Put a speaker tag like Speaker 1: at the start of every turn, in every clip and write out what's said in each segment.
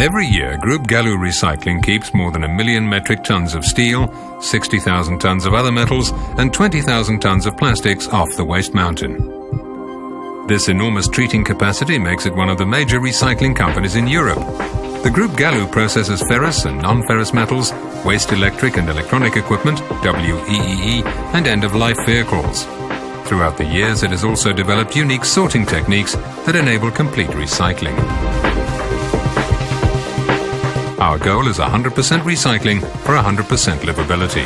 Speaker 1: Every year, Group Galloo Recycling keeps more than 1 million metric tons of steel, 60,000 tons of other metals, and 20,000 tons of plastics off the waste mountain. This enormous treating capacity makes it one of the major recycling companies in Europe. The Group Galloo processes ferrous and non-ferrous metals, waste electric and electronic equipment, WEEE, and end-of-life vehicles. Throughout the years, it has also developed unique sorting techniques that enable complete recycling. Our goal is 100% recycling for 100% livability.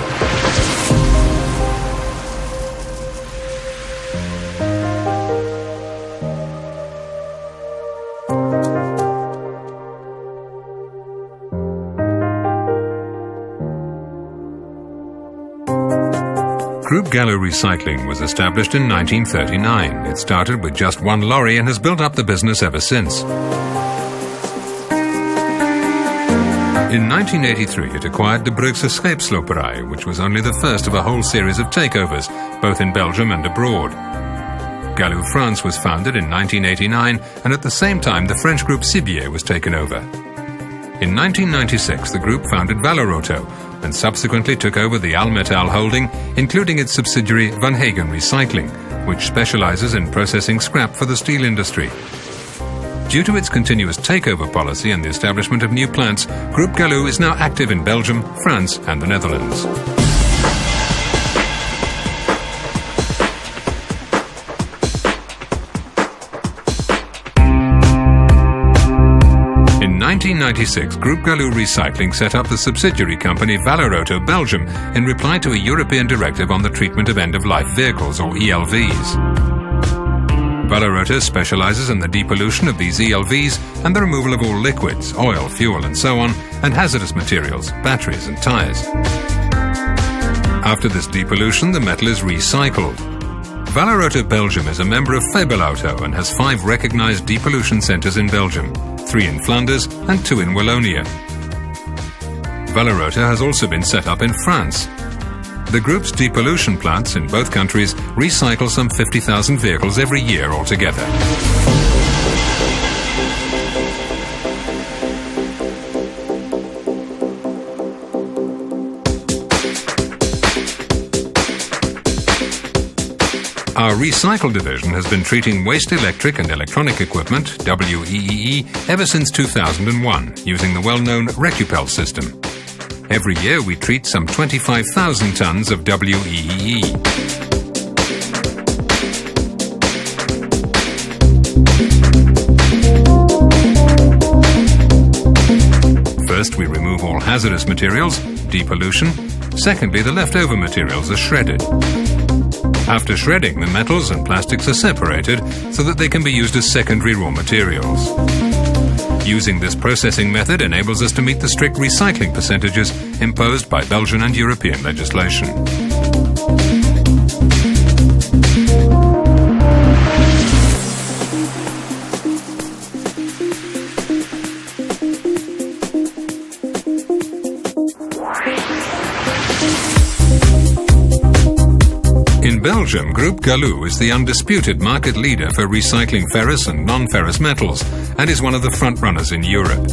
Speaker 1: Group Galloo Recycling was established in 1939. It started with just one lorry and has built up the business ever since. In 1983, it acquired the Brugse Scheepsloperij, which was only the first of a whole series of takeovers, both in Belgium and abroad. Galloo France was founded in 1989, and at the same time the French group Sibier was taken over. In 1996, the group founded Valoroto, and subsequently took over the Almetal holding, including its subsidiary Van Hagen Recycling, which specializes in processing scrap for the steel industry. Due to its continuous takeover policy and the establishment of new plants, Group Galloo is now active in Belgium, France and the Netherlands. In 1996, Group Galloo Recycling set up the subsidiary company Valoroto Belgium in reply to a European directive on the treatment of end-of-life vehicles, or ELVs. Valoroto specializes in the depollution of these ELVs and the removal of all liquids, oil, fuel and so on, and hazardous materials, batteries and tires. After this depollution, the metal is recycled. Valoroto Belgium is a member of Febelauto and has 5 recognized depollution centers in Belgium, 3 in Flanders and 2 in Wallonia. Valoroto has also been set up in France. The group's depollution plants in both countries recycle some 50,000 vehicles every year altogether. Our recycle division has been treating waste electric and electronic equipment, WEEE, ever since 2001, using the well-known Recupel system. Every year we treat some 25,000 tons of WEEE. First, we remove all hazardous materials, depollution. Secondly, the leftover materials are shredded. After shredding, the metals and plastics are separated so that they can be used as secondary raw materials. Using this processing method enables us to meet the strict recycling percentages imposed by Belgian and European legislation. In Belgium, Group Galloo is the undisputed market leader for recycling ferrous and non-ferrous metals and is one of the front-runners in Europe.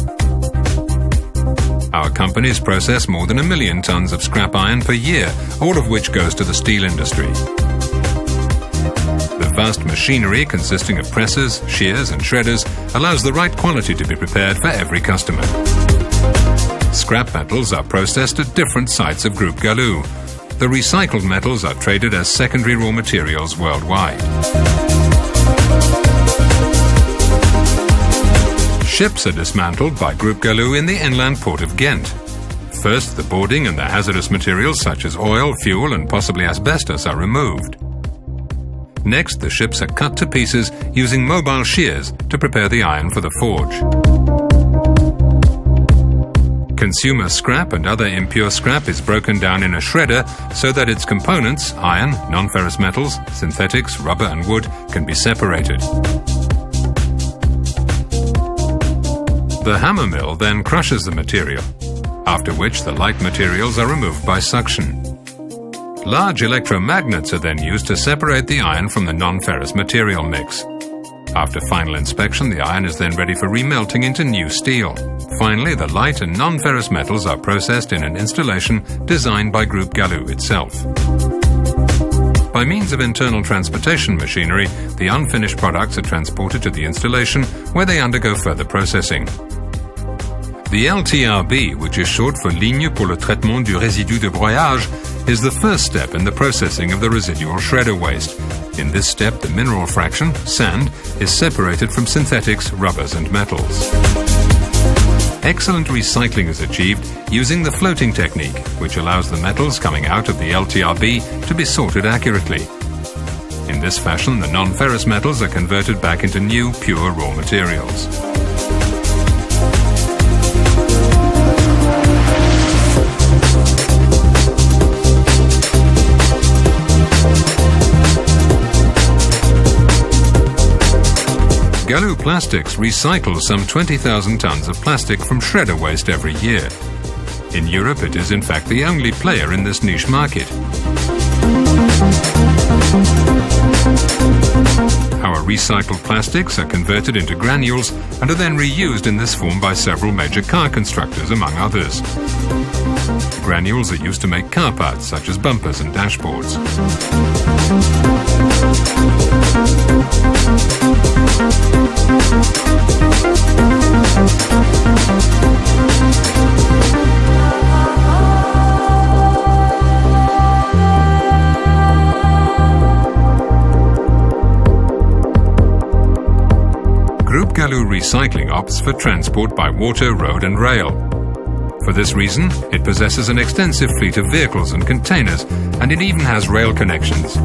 Speaker 1: Our companies process more than 1 million tons of scrap iron per year, all of which goes to the steel industry. The vast machinery consisting of presses, shears and shredders allows the right quality to be prepared for every customer. Scrap metals are processed at different sites of Group Galloo. The recycled metals are traded as secondary raw materials worldwide. Ships are dismantled by Group Galloo in the inland port of Ghent. First, the boarding and the hazardous materials such as oil, fuel and possibly asbestos are removed. Next, the ships are cut to pieces using mobile shears to prepare the iron for the forge. Consumer scrap and other impure scrap is broken down in a shredder so that its components, iron, non-ferrous metals, synthetics, rubber and wood, can be separated. The hammer mill then crushes the material, after which the light materials are removed by suction. Large electromagnets are then used to separate the iron from the non-ferrous material mix. After final inspection, the iron is then ready for remelting into new steel. Finally, the light and non-ferrous metals are processed in an installation designed by Group Galloo itself. By means of internal transportation machinery, the unfinished products are transported to the installation where they undergo further processing. The LTRB, which is short for Ligne pour le traitement du résidu de broyage, is the first step in the processing of the residual shredder waste. In this step, the mineral fraction, sand, is separated from synthetics, rubbers and metals. Excellent recycling is achieved using the floating technique, which allows the metals coming out of the LTRB to be sorted accurately. In this fashion, the non-ferrous metals are converted back into new, pure raw materials. Galloo Plastics recycles some 20,000 tons of plastic from shredder waste every year. In Europe, it is in fact the only player in this niche market. Our recycled plastics are converted into granules and are then reused in this form by several major car constructors, among others. The granules are used to make car parts such as bumpers and dashboards. Group Galloo Recycling opts for transport by water, road and rail. For this reason, it possesses an extensive fleet of vehicles and containers, and it even has rail connections.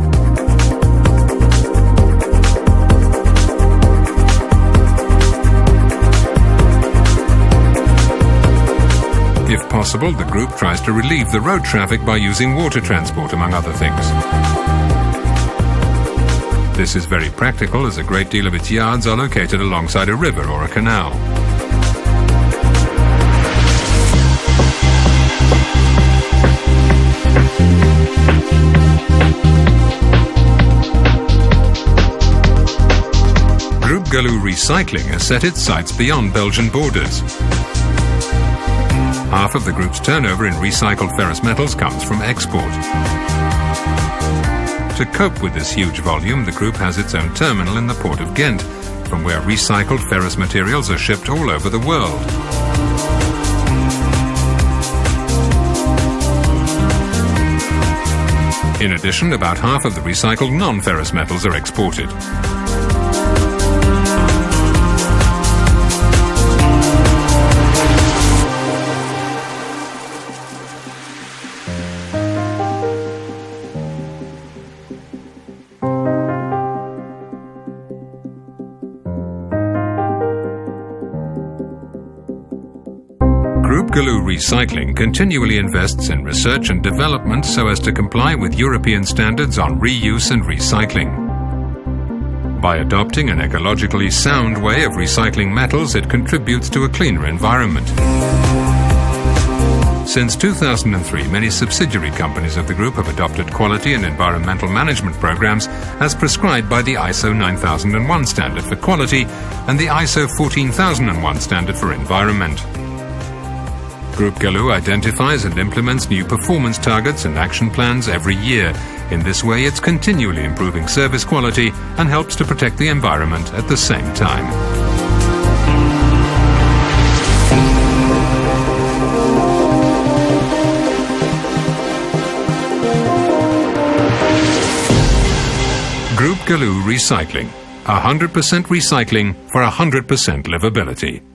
Speaker 1: If possible, the group tries to relieve the road traffic by using water transport, among other things. This is very practical, as a great deal of its yards are located alongside a river or a canal. Group Galloo Recycling has set its sights beyond Belgian borders. Half of the group's turnover in recycled ferrous metals comes from export. To cope with this huge volume, the group has its own terminal in the port of Ghent, from where recycled ferrous materials are shipped all over the world. In addition, about half of the recycled non-ferrous metals are exported. Group Galloo Recycling continually invests in research and development so as to comply with European standards on reuse and recycling. By adopting an ecologically sound way of recycling metals, it contributes to a cleaner environment. Since 2003, many subsidiary companies of the group have adopted quality and environmental management programs as prescribed by the ISO 9001 standard for quality and the ISO 14001 standard for environment. Group Galloo identifies and implements new performance targets and action plans every year. In this way, it's continually improving service quality and helps to protect the environment at the same time. Group Galloo Recycling. 100% recycling for 100% livability.